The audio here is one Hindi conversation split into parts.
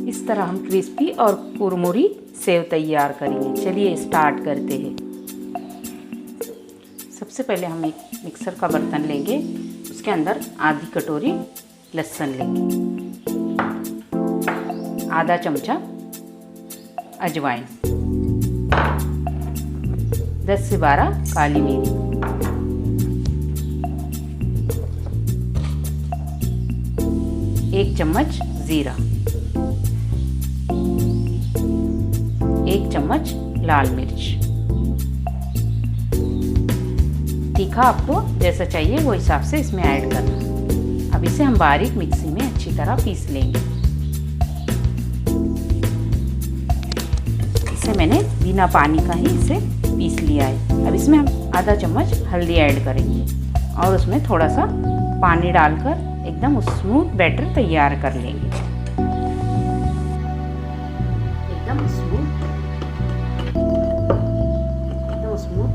इस तरह हम क्रिस्पी और कुरमुरी सेव तैयार करेंगे। चलिए स्टार्ट करते हैं। सबसे पहले हम एक मिक्सर का बर्तन लेंगे, उसके अंदर आधी कटोरी लहसुन लेंगे, आधा चमचा अजवाइन, 10 से 12 काली मिर्च, एक चम्मच जीरा, 1 चम्मच लाल मिर्च। तीखा आपको जैसा चाहिए वो हिसाब से इसमें ऐड करना। अब इसे हम बारीक मिक्सी में अच्छी तरह पीस लेंगे। इसे मैंने बिना पानी का ही इसे पीस लिया है। अब इसमें हम आधा चम्मच हल्दी ऐड करेंगे और उसमें थोड़ा सा पानी डालकर एकदम स्मूथ बैटर तैयार कर लेंगे। एकदम स्मूथ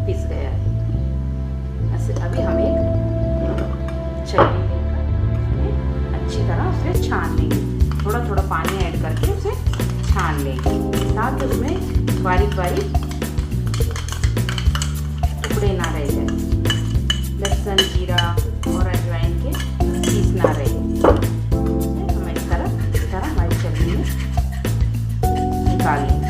पीस गया है। अभी हम एक छलनी लेकर अच्छी तरह उसे छान लेंगे। थोड़ा थोड़ा पानी ऐड करके उसे छान लेंगे ताकि उसमें बारीक बारीक टुकड़े ना रह जाए। लहसुन, जीरा और अजवाइन के पीस ना रहे। हम इस तरह हमारी छलनी में निकाल लेंगे।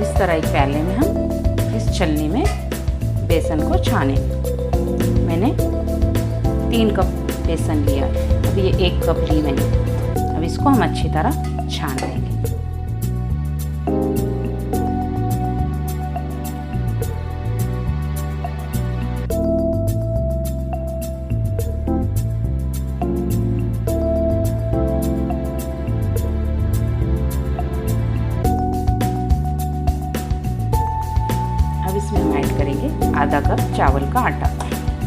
इस तरह एक प्याले में हम इस छलनी में बेसन को छानेंगे। मैंने 3 कप बेसन लिया, अब ये 1 कप ली मैंने। अब इसको हम अच्छी तरह छान लेंगे। इसमें हम ऐड करेंगे आधा कप चावल का आटा।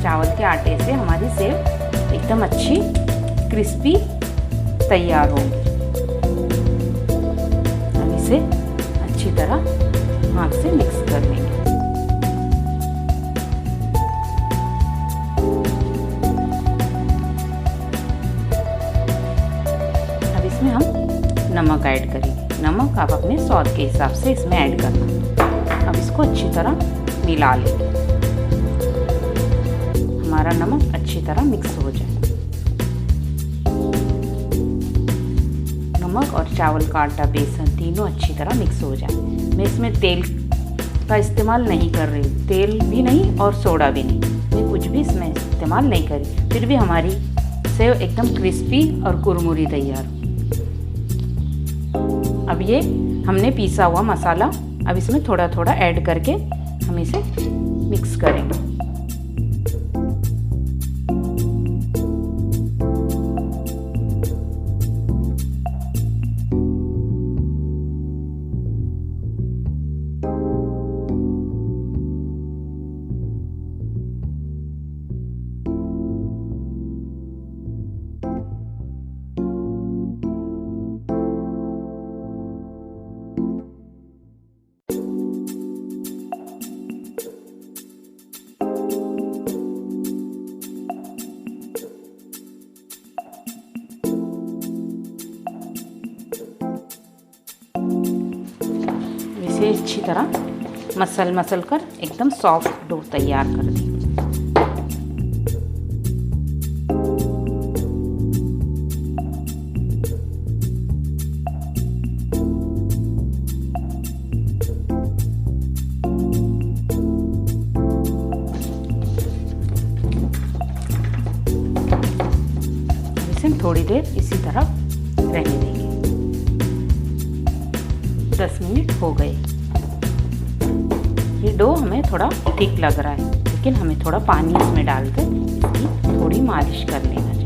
चावल के आटे से हमारी सेव एकदम अच्छी क्रिस्पी तैयार होगी। अब इसे अच्छी तरह हाथ से मिक्स कर लेंगे। अब इसमें हम नमक ऐड करेंगे। नमक आप अपने स्वाद के हिसाब से इसमें ऐड करना। अब इसको अच्छी तरह मिला लेंगे। हमारा नमक अच्छी तरह मिक्स हो जाए। नमक और चावल का आटा, बेसन तीनों अच्छी तरह मिक्स हो जाए। मैं इसमें तेल का इस्तेमाल नहीं कर रही हूँ, तेल भी नहीं और सोडा भी नहीं, मैं कुछ भी इसमें इस्तेमाल नहीं करी। फिर भी हमारी सेव एकदम क्रिस्पी और कुरमुरी तैयार। अब ये हमने पीसा हुआ मसाला अब इसमें थोड़ा थोड़ा ऐड करके हम इसे मिक्स करेंगे। इसे अच्छी तरह मसल कर एकदम सॉफ्ट डो तैयार कर दें। इसे थोड़ी देर इसी तरह रहने देंगे। 10 मिनट हो गए। ये डो हमें थोड़ा थिक लग रहा है, लेकिन हमें थोड़ा पानी इसमें डालकर इसकी थोड़ी मालिश कर लेना चाहिए।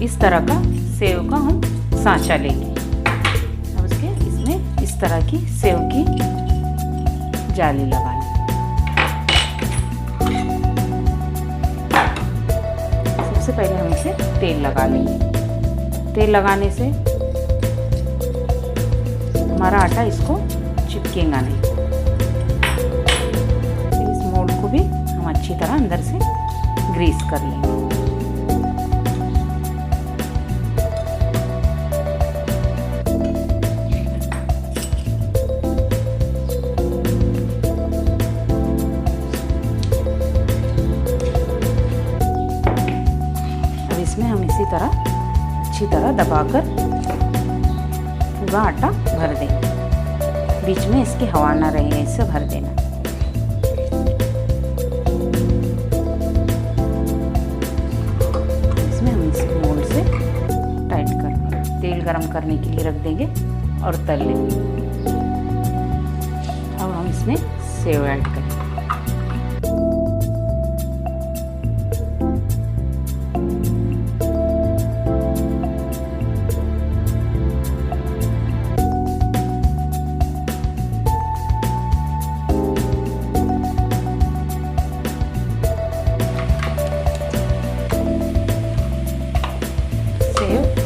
इस तरह का सेव का हम सांचा लेंगे। अब उसके इसमें इस तरह की सेव की जाली लगा लेंगे। सबसे पहले हम इसे तेल लगा लेंगे। तेल लगाने से हमारा आटा इसको चिपकेगा नहीं। इस मोल्ड को भी हम अच्छी तरह अंदर से ग्रीस कर लेंगे। इसमें हम इसी तरह अच्छी तरह दबाकर पूरा आटा भर देंगे। बीच में इसकी हवा ना रहे, ऐसे भर देना। इसमें हम इस मोल्ड से टाइट कर तेल गरम करने के लिए रख देंगे और तल लेंगे। अब हम इसमें सेव ऐड करेंगे।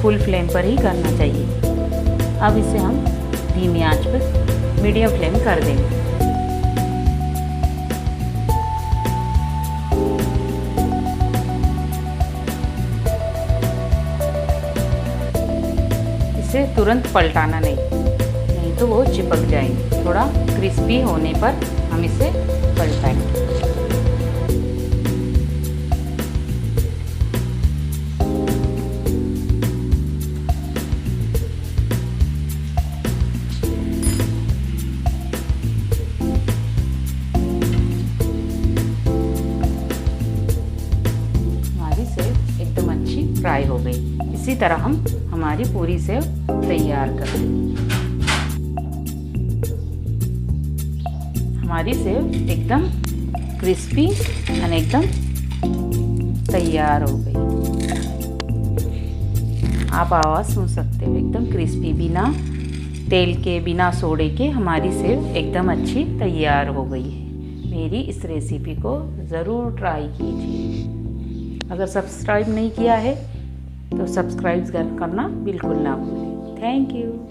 फुल फ्लेम पर ही करना चाहिए। अब इसे हम धीमी आंच पर मीडियम फ्लेम कर देंगे। इसे तुरंत पलटाना नहीं तो वो चिपक जाएंगे। थोड़ा क्रिस्पी होने पर हम इसे पलटाएंगे। फ्राई हो गई। इसी तरह हम हमारी पूरी सेव तैयार कर लेंगे। हमारी सेव एकदम क्रिस्पी और एकदम तैयार हो गई। आप आवाज़ सुन सकते हो, एकदम क्रिस्पी, बिना तेल के बिना सोडे के हमारी सेव एकदम अच्छी तैयार हो गई है। मेरी इस रेसिपी को ज़रूर ट्राई कीजिए। अगर सब्सक्राइब नहीं किया है तो सब्सक्राइब करना बिल्कुल ना भूलें। Thank you.